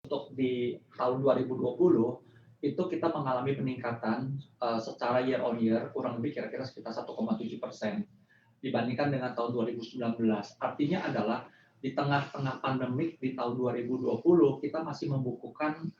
untuk di tahun 2020 itu kita mengalami peningkatan secara year on year kurang lebih kira-kira sekitar 1,7% dibandingkan dengan tahun 2019. Artinya adalah di tengah-tengah pandemik di tahun 2020 kita masih membukukan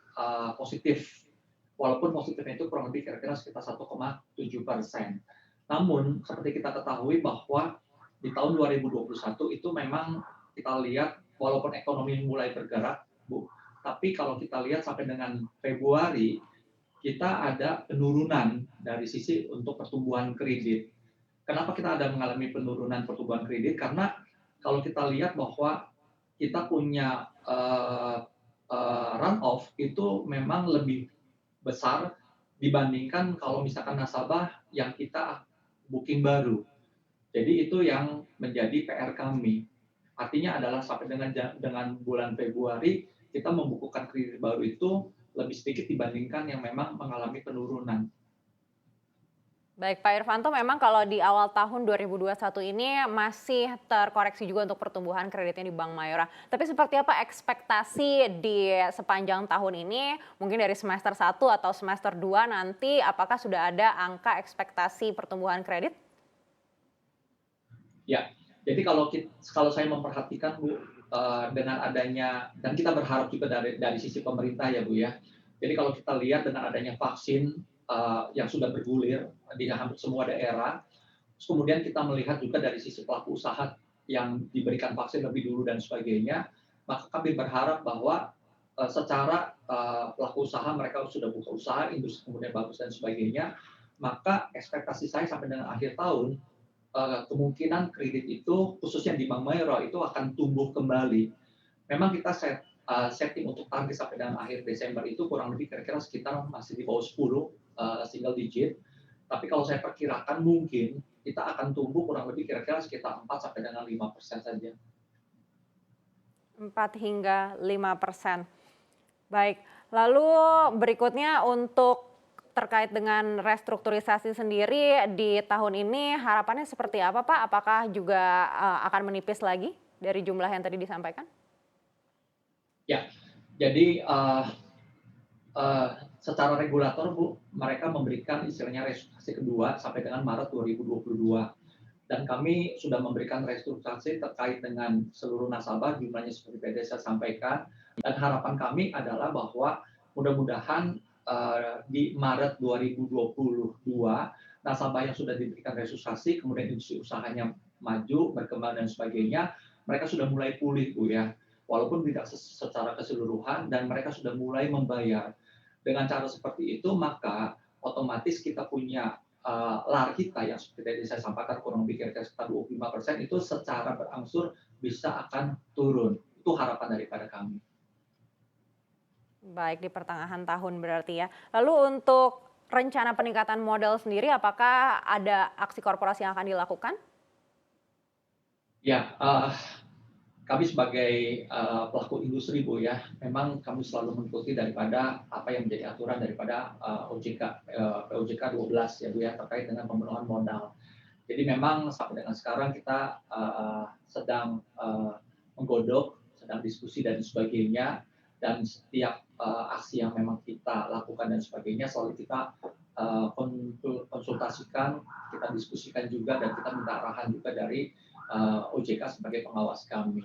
positif, walaupun positifnya itu kurang lebih kira-kira sekitar 1,7%. Namun seperti kita ketahui bahwa di tahun 2021 itu memang kita lihat walaupun ekonomi mulai bergerak, Bu, tapi kalau kita lihat sampai dengan Februari kita ada penurunan dari sisi untuk pertumbuhan kredit. Kenapa kita ada mengalami penurunan pertumbuhan kredit? Karena kalau kita lihat bahwa kita punya run off itu memang lebih besar dibandingkan kalau misalkan nasabah yang kita booking baru. Jadi itu yang menjadi PR kami. Artinya adalah sampai dengan bulan Februari kita membukukan kredit baru itu lebih sedikit dibandingkan yang memang mengalami penurunan. Baik, Pak Irvanto, memang kalau di awal tahun 2021 ini masih terkoreksi juga untuk pertumbuhan kreditnya di Bank Mayora. Tapi seperti apa ekspektasi di sepanjang tahun ini, mungkin dari semester 1 atau semester 2 nanti, apakah sudah ada angka ekspektasi pertumbuhan kredit? Ya, jadi kalau saya memperhatikan Bu, dengan adanya dan kita berharap juga dari sisi pemerintah ya Bu ya. Jadi kalau kita lihat dengan adanya vaksin yang sudah bergulir di hampir semua daerah, terus kemudian kita melihat juga dari sisi pelaku usaha yang diberikan vaksin lebih dulu dan sebagainya, maka kami berharap bahwa secara pelaku usaha mereka sudah buka usaha, industri kemudian bagus dan sebagainya, maka ekspektasi saya sampai dengan akhir tahun kemungkinan kredit itu khususnya di Bank Mayora itu akan tumbuh kembali. Memang kita setting untuk target sampai dengan akhir Desember itu kurang lebih kira-kira sekitar masih di bawah 10 single digit. Tapi kalau saya perkirakan mungkin kita akan tumbuh kurang lebih kira-kira sekitar 4 sampai dengan 5% saja. 4 hingga 5%. Baik, lalu berikutnya untuk terkait dengan restrukturisasi sendiri di tahun ini harapannya seperti apa, Pak? Apakah juga akan menipis lagi dari jumlah yang tadi disampaikan? Ya, jadi uh, secara regulator Bu, mereka memberikan istilahnya restrukturisasi kedua sampai dengan Maret 2022. Dan kami sudah memberikan restrukturisasi terkait dengan seluruh nasabah, jumlahnya seperti tadi saya sampaikan. Dan harapan kami adalah bahwa mudah-mudahan di Maret 2022 nasabah yang sudah diberikan restrukturisasi, kemudian industri usahanya maju, berkembang dan sebagainya, mereka sudah mulai pulih Bu ya. Walaupun tidak secara keseluruhan dan mereka sudah mulai membayar. Dengan cara seperti itu maka otomatis kita punya LAR kita yang seperti tadi saya sampaikan kurang lebih kira-kira sekitar 25% itu secara berangsur bisa akan turun. Itu harapan daripada kami. Baik, di pertengahan tahun berarti ya. Lalu untuk rencana peningkatan modal sendiri, apakah ada aksi korporasi yang akan dilakukan? Ya, kami sebagai pelaku industri Bu ya, memang kami selalu mengikuti daripada apa yang menjadi aturan daripada OJK POJK 12 ya Bu ya terkait dengan pemenuhan modal. Jadi memang sampai dengan sekarang kita sedang menggodok, sedang diskusi dan sebagainya, dan setiap aksi yang memang kita lakukan dan sebagainya selalu kita konsultasikan, kita diskusikan juga dan kita minta arahan juga dari OJK sebagai pengawas kami.